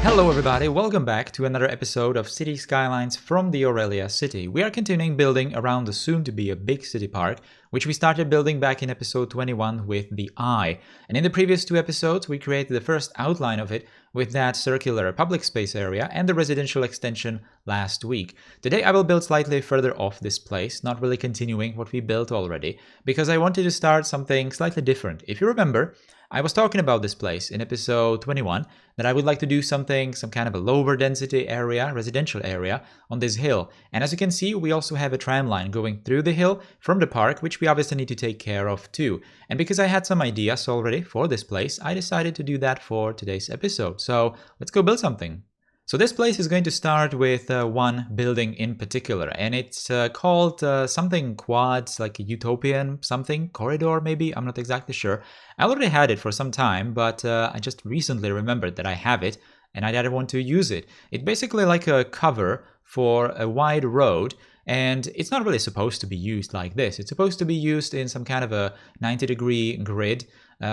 Hello everybody, welcome back to another episode of City Skylines from the Aurelia city. We are continuing building around the soon-to-be a big city park, which we started building back in episode 21 with the Eye. And in the previous two episodes, we created the first outline of it with that circular public space area and the residential extension last week. Today I will build slightly further off this place, not really continuing what we built already, because I wanted to start something slightly different. If you remember, I was talking about this place in episode 21 that I would like to do some kind of a lower density area, residential area on this hill. And as you can see, we also have a tram line going through the hill from the park, which we obviously need to take care of too. And because I had some ideas already for this place, I decided to do that for today's episode. So let's go build something. So this place is going to start with one building in particular, and it's called something quads, like a utopian something, corridor maybe, I'm not exactly sure. I already had it for some time, but I just recently remembered that I have it, and I didn't want to use it. It's basically like a cover for a wide road, and it's not really supposed to be used like this. It's supposed to be used in some kind of a 90-degree grid,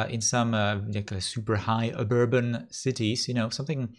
in some like a super high urban cities, you know, something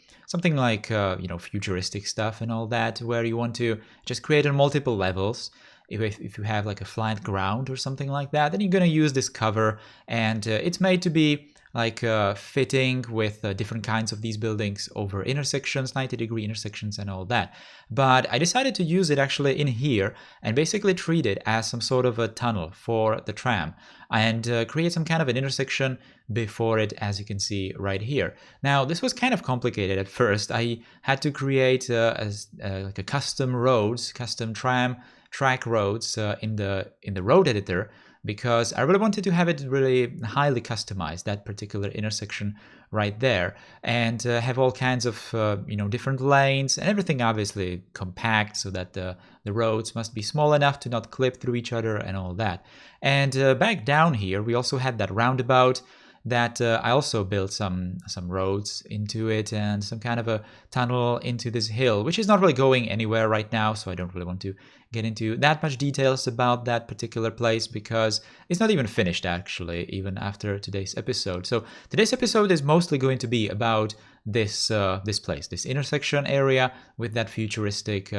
like you know, futuristic stuff and all that, where you want to just create on multiple levels. If you have like a flat ground or something like that, then you're gonna use this cover, and it's made to be like fitting with different kinds of these buildings over intersections, 90-degree intersections and all that. But I decided to use it actually in here and basically treat it as some sort of a tunnel for the tram and create some kind of an intersection before it, as you can see right here. Now, this was kind of complicated at first. I had to create like a custom roads, custom tram track roads in the road editor, because I really wanted to have it really highly customized, that particular intersection right there, and have all kinds of you know, different lanes and everything obviously compact so that the roads must be small enough to not clip through each other and all that. And back down here we also had that roundabout that I also built some roads into it and some kind of a tunnel into this hill, which is not really going anywhere right now, so I don't really want to get into that much details about that particular place because it's not even finished actually, even after today's episode. So today's episode is mostly going to be about this this place, this intersection area with that futuristic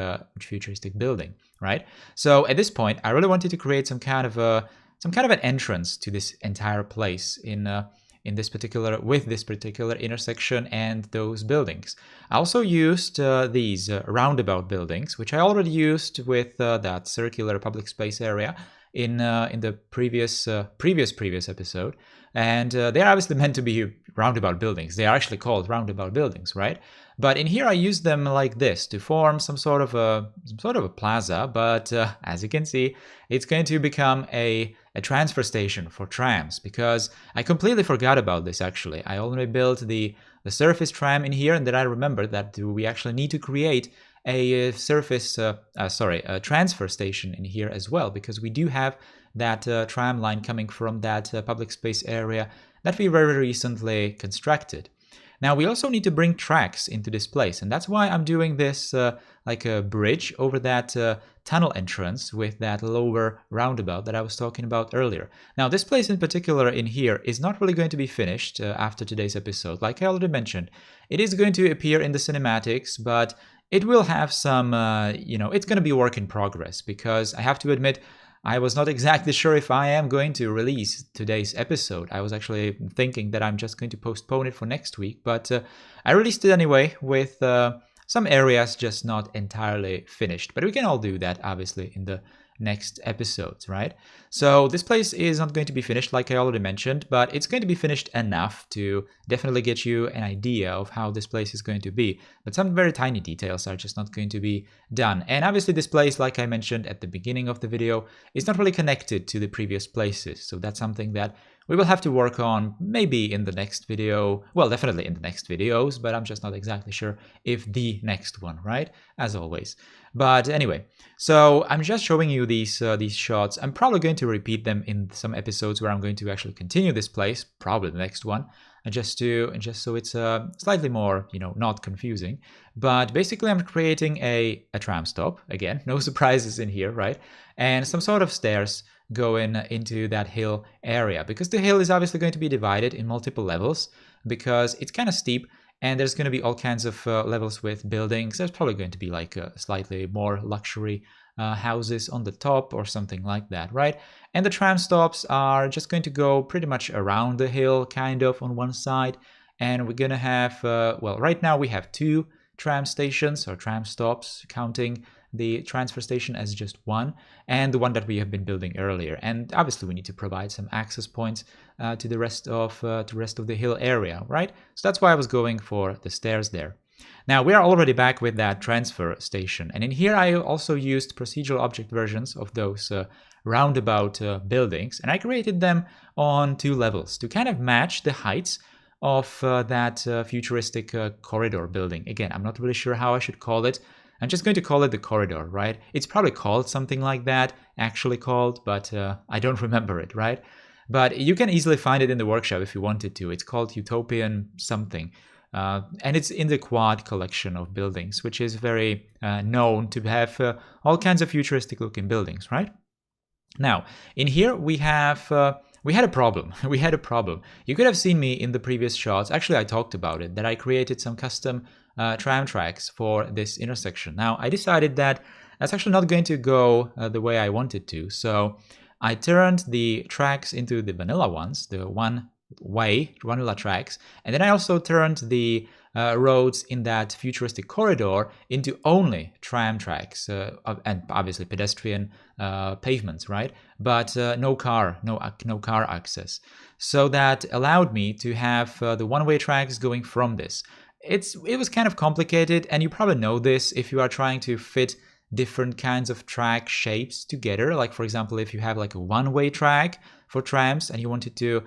building, right? So at this point, I really wanted to create some kind of an entrance to this entire place in this particular intersection and those buildings. I also used these roundabout buildings, which I already used with that circular public space area in the previous episode, and they're obviously meant to be roundabout buildings. They are actually called roundabout buildings, right? But in here I use them like this to form some sort of a plaza. But as you can see, it's going to become a transfer station for trams, because I completely forgot about this actually. I already built the surface tram in here, and then I remembered that we actually need to create a a transfer station in here as well, because we do have that tram line coming from that public space area that we very recently constructed. Now we also need to bring tracks into this place, and that's why I'm doing this like a bridge over that tunnel entrance with that lower roundabout that I was talking about earlier. Now this place in particular in here is not really going to be finished after today's episode. Like I already mentioned, it is going to appear in the cinematics, but it will have some, you know, it's going to be a work in progress, because I have to admit, I was not exactly sure if I am going to release today's episode. I was actually thinking that I'm just going to postpone it for next week, but I released it anyway with some areas just not entirely finished. But we can all do that, obviously, in the next episodes, right? So this place is not going to be finished, like I already mentioned, but it's going to be finished enough to definitely get you an idea of how this place is going to be. But some very tiny details are just not going to be done. And obviously this place, like I mentioned at the beginning of the video, is not really connected to the previous places. So that's something that we will have to work on maybe in the next video. Well, definitely in the next videos, but I'm just not exactly sure if the next one, right? As always. But anyway, so I'm just showing you these shots. I'm probably going to repeat them in some episodes where I'm going to actually continue this place, probably the next one, just so it's slightly more, you know, not confusing. But basically I'm creating a tram stop. Again, no surprises in here, right? And some sort of stairs going into that hill area, because the hill is obviously going to be divided in multiple levels, because it's kind of steep And there's going to be all kinds of levels with buildings. There's probably going to be like slightly more luxury houses on the top or something like that, right? And the tram stops are just going to go pretty much around the hill, kind of on one side. And we're going to have, well, right now we have 2 tram stations or tram stops, counting the transfer station as just one, and the one that we have been building earlier. And obviously we need to provide some access points to the rest of the hill area, right? So that's why I was going for the stairs there. Now we are already back with that transfer station, and in here I also used procedural object versions of those roundabout buildings, and I created them on 2 levels to kind of match the heights of that futuristic corridor building. Again, I'm not really sure how I should call it. I'm just going to call it the corridor, right? It's probably called something like that, actually called, but I don't remember it, right? But you can easily find it in the workshop if you wanted to. It's called Utopian something. And it's in the quad collection of buildings, which is very known to have all kinds of futuristic looking buildings, right? Now, in here we have... we had a problem. We had a problem. You could have seen me in the previous shots. Actually, I talked about it, that I created some custom tram tracks for this intersection. Now, I decided that that's actually not going to go the way I wanted to. So I turned the tracks into the vanilla ones, the one-way vanilla tracks. And then I also turned the roads in that futuristic corridor into only tram tracks and obviously pedestrian pavements, right? But no car access. So that allowed me to have the one-way tracks going from this. It was kind of complicated, and you probably know this if you are trying to fit different kinds of track shapes together. Like for example, if you have like a one-way track for trams and you wanted to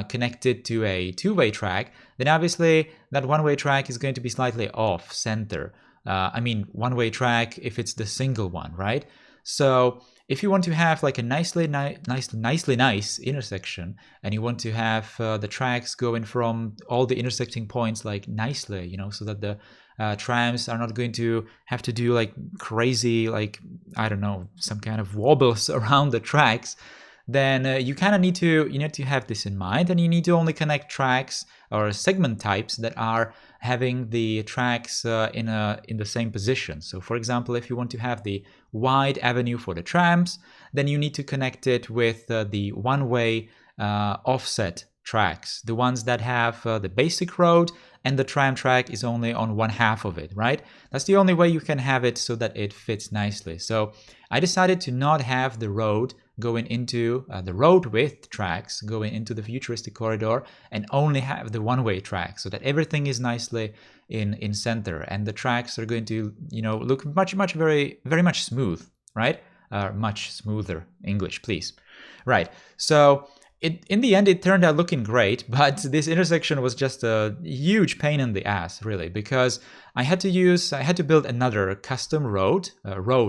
connect it to a two-way track, then obviously that one-way track is going to be slightly off center. I mean, one-way track if it's the single one, right? So if you want to have like a nicely nice intersection, and you want to have the tracks going from all the intersecting points like nicely, you know, so that the trams are not going to have to do like crazy, like, I don't know, some kind of wobbles around the tracks, then you kind of need to have this in mind, and you need to only connect tracks or segment types that are having the tracks in the same position. So for example, if you want to have the wide avenue for the trams, then you need to connect it with the one-way offset tracks, the ones that have the basic road and the tram track is only on one half of it, right? That's the only way you can have it so that it fits nicely. So I decided to not have the road going into the road with tracks going into the futuristic corridor, and only have the one-way track so that everything is nicely in center, and the tracks are going to look very much smooth, right? Much smoother. English, please. Right. So in the end, it turned out looking great, but this intersection was just a huge pain in the ass, really, because I had to build another custom road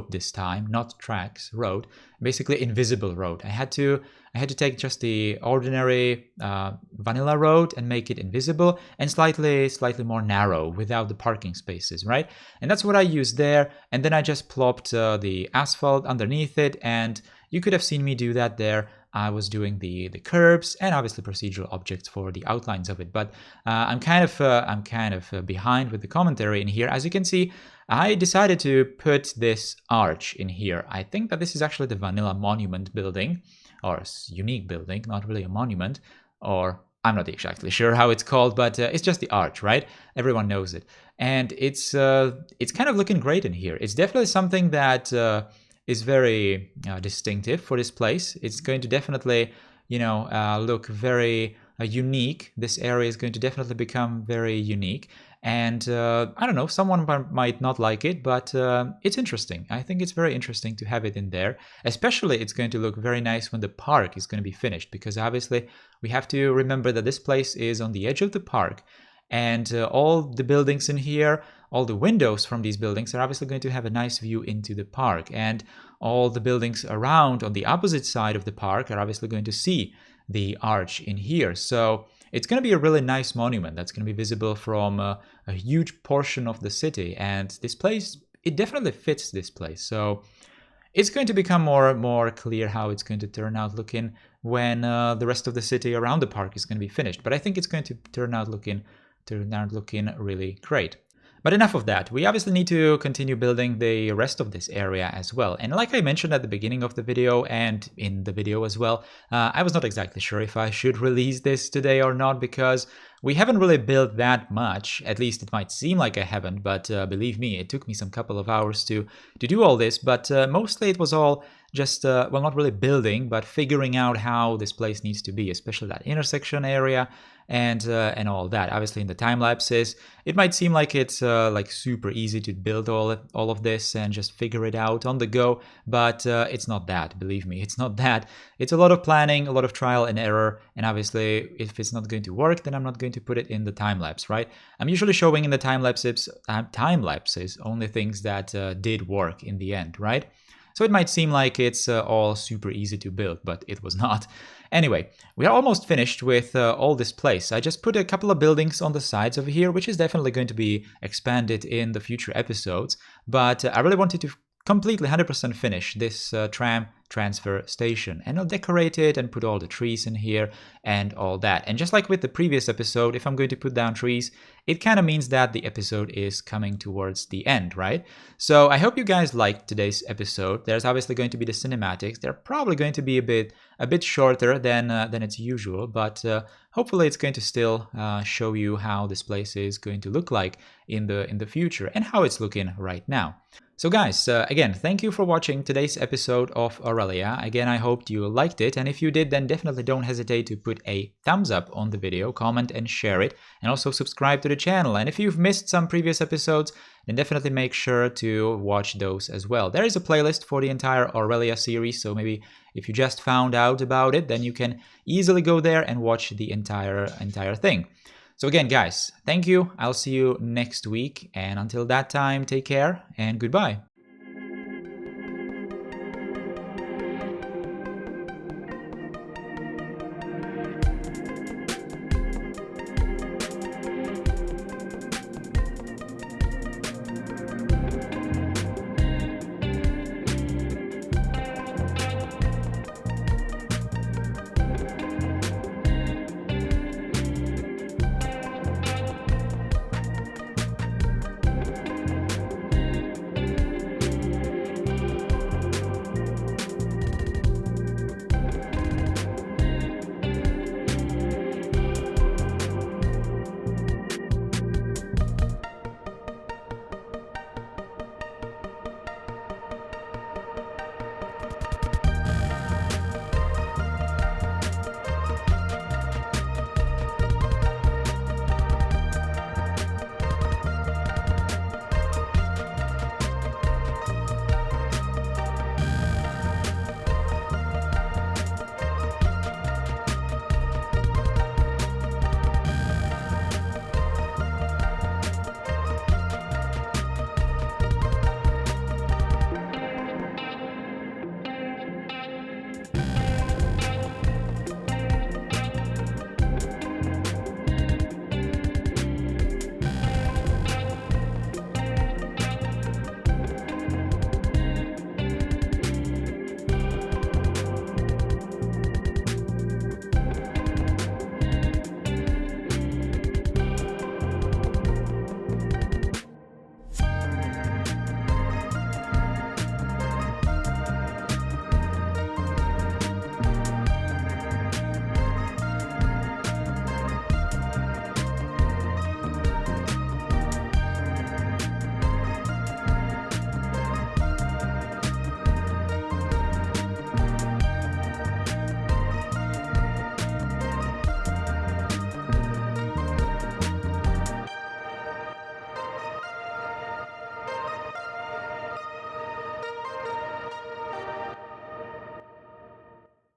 this time, not tracks, road, basically invisible road. I had to take just the ordinary vanilla road and make it invisible and slightly more narrow without the parking spaces, right? And that's what I used there. And then I just plopped the asphalt underneath it, and you could have seen me do that there. I was doing the curbs and obviously procedural objects for the outlines of it, but I'm kind of behind with the commentary in here. As you can see, I decided to put this arch in here. I think that this is actually the vanilla monument building, or unique building, not really a monument, or I'm not exactly sure how it's called, but it's just the arch, right? Everyone knows it, and it's kind of looking great in here. It's definitely something that is very distinctive for this place. It's going to definitely, look very unique. This area is going to definitely become very unique. And I don't know, someone might not like it, but it's interesting. I think it's very interesting to have it in there. Especially it's going to look very nice when the park is going to be finished, because obviously we have to remember that this place is on the edge of the park. And all the buildings in here, all the windows from these buildings are obviously going to have a nice view into the park. And all the buildings around on the opposite side of the park are obviously going to see the arch in here. So it's going to be a really nice monument that's going to be visible from a huge portion of the city. And this place, it definitely fits this place. So it's going to become more clear how it's going to turn out looking when the rest of the city around the park is going to be finished. But I think it's going to turn out looking turned out looking really great. But enough of that. We obviously need to continue building the rest of this area as well. And like I mentioned at the beginning of the video and in the video as well, I was not exactly sure if I should release this today or not, because we haven't really built that much. At least it might seem like I haven't, but believe me, it took me some couple of hours to do all this. But mostly it was all just, well, not really building, but figuring out how this place needs to be, especially that intersection area and all that. Obviously in the time lapses, it might seem like it's like super easy to build all of this and just figure it out on the go, but it's not that, believe me, it's not that. It's a lot of planning, a lot of trial and error, and obviously if it's not going to work, then I'm not going to put it in the time lapse, right? I'm usually showing in the time lapses only things that did work in the end, right? So it might seem like it's all super easy to build, but it was not. Anyway, we are almost finished with all this place. I just put a couple of buildings on the sides over here, which is definitely going to be expanded in the future episodes. But I really wanted to completely 100% finish this tram transfer station, and I'll decorate it and put all the trees in here and all that. And just like with the previous episode, if I'm going to put down trees, it kind of means that the episode is coming towards the end, right? So I hope you guys liked today's episode. There's obviously going to be the cinematics. They're probably going to be a bit shorter than it's usual, but hopefully it's going to still show you how this place is going to look like in the future and how it's looking right now. So guys, again, thank you for watching today's episode of Aurelia. Again, I hoped you liked it, and if you did, then definitely don't hesitate to put a thumbs up on the video, comment and share it, and also subscribe to the channel. And if you've missed some previous episodes, then definitely make sure to watch those as well. There is a playlist for the entire Aurelia series, so maybe if you just found out about it, then you can easily go there and watch the entire thing. So again, guys, thank you. I'll see you next week. And until that time, take care and goodbye.